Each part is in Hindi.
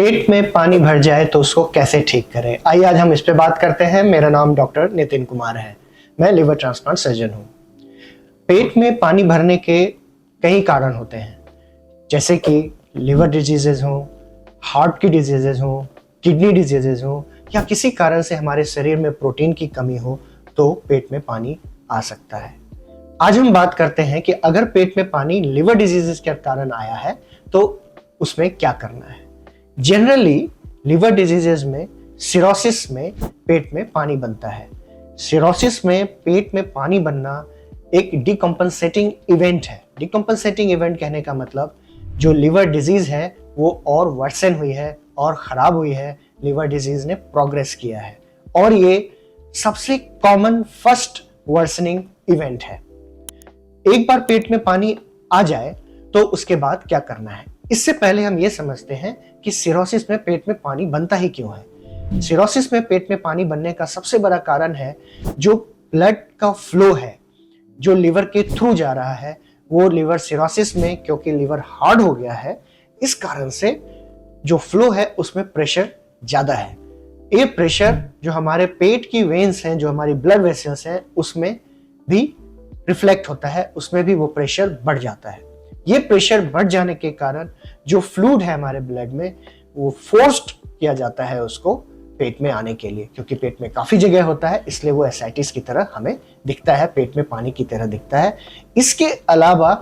पेट में पानी भर जाए तो उसको कैसे ठीक करें, आइए आज हम इस पे बात करते हैं। मेरा नाम डॉक्टर नितिन कुमार है, मैं लिवर ट्रांसप्लांट सर्जन हूँ। पेट में पानी भरने के कई कारण होते हैं, जैसे कि लिवर डिजीजेज हो, हार्ट की डिजीजेज हो, किडनी डिजीजेज हो, या किसी कारण से हमारे शरीर में प्रोटीन की कमी हो तो पेट में पानी आ सकता है। आज हम बात करते हैं कि अगर पेट में पानी लिवर डिजीजेज के कारण आया है तो उसमें क्या करना है। जनरली लिवर डिजीजेज में सिरोसिस में पेट में पानी बनता है। सिरोसिस में पेट में पानी बनना एक डिकम्पनसेटिंग इवेंट है। डिकम्पनसेटिंग इवेंट कहने का मतलब जो लिवर डिजीज है वो और वर्सन हुई है और खराब हुई है, लिवर डिजीज ने प्रोग्रेस किया है और ये सबसे कॉमन फर्स्ट वर्सनिंग इवेंट है। एक बार पेट में पानी आ जाए तो उसके बाद क्या करना है। इससे पहले हम ये समझते हैं कि सिरोसिस में पेट में पानी बनता ही क्यों है। सिरोसिस में पेट में पानी बनने का सबसे बड़ा कारण है जो ब्लड का फ्लो है जो लिवर के थ्रू जा रहा है, वो लिवर सिरोसिस में क्योंकि लिवर हार्ड हो गया है, इस कारण से जो फ्लो है उसमें प्रेशर ज्यादा है। ये प्रेशर जो हमारे पेट की वेन्स हैं, जो हमारी ब्लड वेसल्स हैं, उसमें भी रिफ्लेक्ट होता है, उसमें भी वो प्रेशर बढ़ जाता है। ये प्रेशर बढ़ जाने के कारण जो फ्लूइड है हमारे ब्लड में वो फोर्स्ड किया जाता है उसको पेट में आने के लिए, क्योंकि पेट में काफी जगह होता है इसलिए वो एसाइटिस की तरह हमें दिखता है, पेट में पानी की तरह दिखता है। इसके अलावा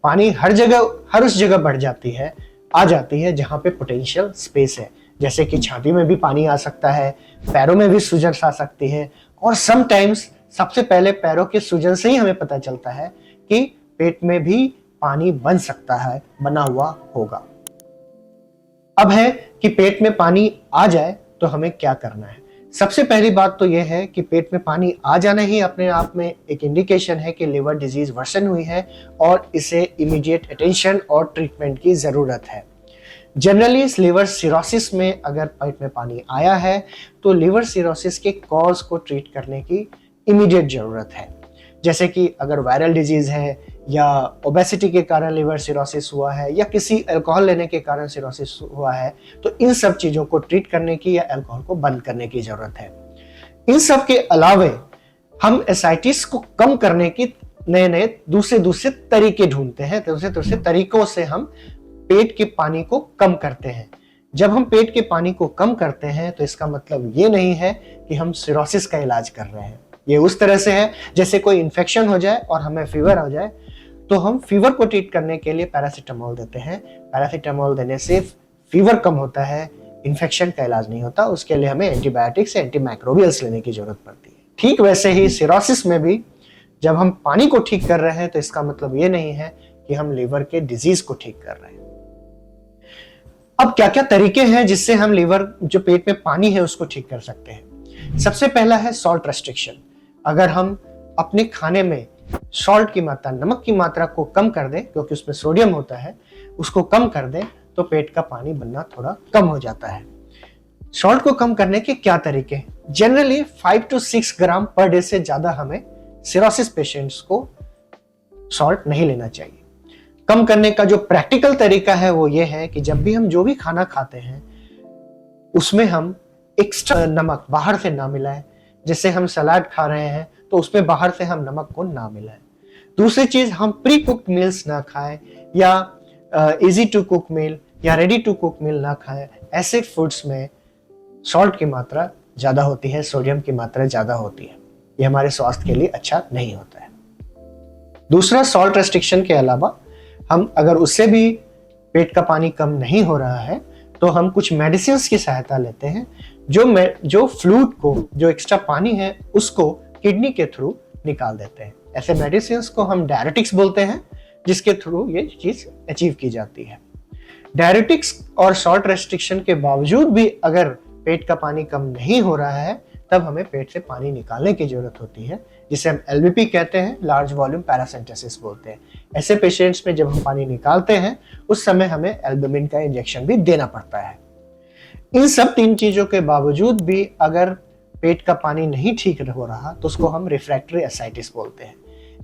पानी हर उस जगह बढ़ जाती है, आ जाती है जहां पे पोटेंशियल स्पेस है, जैसे कि छाती में भी पानी आ सकता है, पैरों में भी सूजन आ सकती है और समटाइम्स सबसे पहले पैरों के सूजन से ही हमें पता चलता है कि पेट में भी पानी बन सकता है, बना हुआ होगा। अब है कि पेट में पानी आ जाए तो हमें क्या करना है। सबसे पहली बात तो यह है कि पेट में पानी आ जाना ही अपने आप में एक इंडिकेशन है कि लिवर डिजीज वर्सन हुई है और इसे इमीडिएट अटेंशन और ट्रीटमेंट की जरूरत है। जनरली इस लिवर सिरोसिस में अगर पेट में पानी आया है तो लिवर सिरोसिस के कॉज को ट्रीट करने की इमीडिएट जरूरत है, जैसे कि अगर वायरल डिजीज है या ओबेसिटी के कारण लिवर सिरोसिस हुआ है या किसी अल्कोहल लेने के कारण सिरोसिस हुआ है, तो इन सब चीजों को ट्रीट करने की या अल्कोहल को बंद करने की जरूरत है। इन सब के अलावे हम एसाइटिस को कम करने की नए दूसरे तरीके ढूंढते हैं। दूसरे तरीकों से हम पेट के पानी को कम करते हैं। जब हम पेट के पानी को कम करते हैं तो इसका मतलब ये नहीं है कि हम सिरोसिस का इलाज कर रहे हैं। ये उस तरह से है जैसे कोई इन्फेक्शन हो जाए और हमें फीवर हो जाए तो हम फीवर को ट्रीट करने के लिए पैरासीटामोल देते हैं। पैरासीटामोल देने से फीवर कम होता है, इन्फेक्शन का इलाज नहीं होता। उसके लिए हमें एंटीबायोटिक्स या एंटीमाइक्रोबियल्स लेने की जरूरत पड़ती है। ठीक वैसे ही सिरोसिस में भी जब हम पानी को ठीक कर रहे हैं तो इसका मतलब ये नहीं है कि हम लिवर के डिजीज को ठीक कर रहे हैं। अब क्या क्या तरीके हैं जिससे हम लिवर जो पेट में पानी है उसको ठीक कर सकते हैं। सबसे पहला है सॉल्ट रेस्ट्रिक्शन। अगर हम अपने खाने में सॉल्ट की मात्रा, नमक की मात्रा को कम कर दें, क्योंकि उसमें सोडियम होता है, उसको कम कर दें तो पेट का पानी बनना थोड़ा कम हो जाता है। सॉल्ट को कम करने के क्या तरीके हैं? Generally 5 to 6 gram per day से ज्यादा हमें सिरोसिस पेशेंट्स को सॉल्ट नहीं लेना चाहिए। कम करने का जो प्रैक्टिकल तरीका है वो ये है कि जब भी हम जो भी खाना खाते हैं उसमें हम एक्स्ट्रा नमक बाहर से ना मिलाएं। जैसे हम सलाद खा रहे हैं तो उसमें बाहर से हम नमक को ना मिलाएं। दूसरी चीज, हम प्री कुक्ड मील्स ना खाएं या इजी टू कुक मील या रेडी टू कुक मील ना खाएं। ऐसे फूड्स में सॉल्ट की मात्रा ज्यादा होती है, सोडियम की मात्रा ज्यादा होती है, ये हमारे स्वास्थ्य के लिए अच्छा नहीं होता है। दूसरा, सॉल्ट रेस्ट्रिक्शन के अलावा हम अगर उससे भी पेट का पानी कम नहीं हो रहा है तो हम कुछ मेडिसिन की सहायता लेते हैं जो फ्लूइड को, जो एक्स्ट्रा पानी है उसको किडनी के थ्रू निकाल देते हैं। ऐसे मेडिसिन को हम डायरेटिक्स बोलते हैं, जिसके थ्रू ये चीज अचीव की जाती है। डायरेटिक्स और सॉल्ट रेस्ट्रिक्शन के बावजूद भी अगर पेट का पानी कम नहीं हो रहा है तब हमें पेट से पानी निकालने की जरूरत होती है, जिसे हम LVP कहते हैं, लार्ज वॉल्यूम पैरासिंथेसिस बोलते हैं। ऐसे पेशेंट्स में जब हम पानी निकालते हैं उस समय हमें एल्बुमिन का इंजेक्शन भी देना पड़ता है। इन सब 3 चीजों के बावजूद भी अगर पेट का पानी नहीं ठीक हो रहा तो उसको हम रिफ्रैक्टरी एसाइटिस बोलते हैं।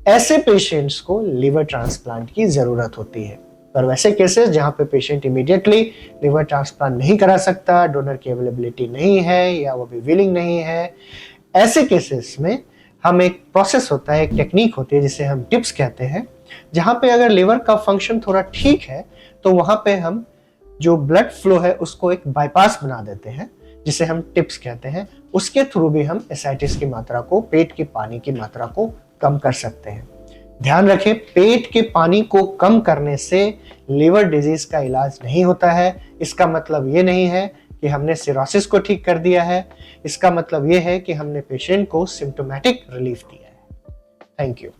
ऐसे पेशेंट्स को लिवर ट्रांसप्लांट की जरूरत होती है। पर वैसे केसेस जहाँ पे पेशेंट इमीडिएटली लिवर ट्रांसप्लांट नहीं करा सकता, डोनर की अवेलेबिलिटी नहीं है या वो भी विलिंग नहीं है, ऐसे केसेस में हम एक प्रोसेस होता है, एक टेक्निक होती है जिसे हम टिप्स कहते हैं, जहाँ पे अगर लिवर का फंक्शन थोड़ा ठीक है तो वहाँ पे हम जो ब्लड फ्लो है उसको एक बाईपास बना देते हैं, जिसे हम टिप्स कहते हैं। उसके थ्रू भी हम एसाइटिस की मात्रा को, पेट के पानी की मात्रा को कम कर सकते हैं। ध्यान रखें, पेट के पानी को कम करने से लिवर डिजीज का इलाज नहीं होता है। इसका मतलब ये नहीं है कि हमने सिरोसिस को ठीक कर दिया है, इसका मतलब ये है कि हमने पेशेंट को सिम्टोमेटिक रिलीफ दिया है। Thank you.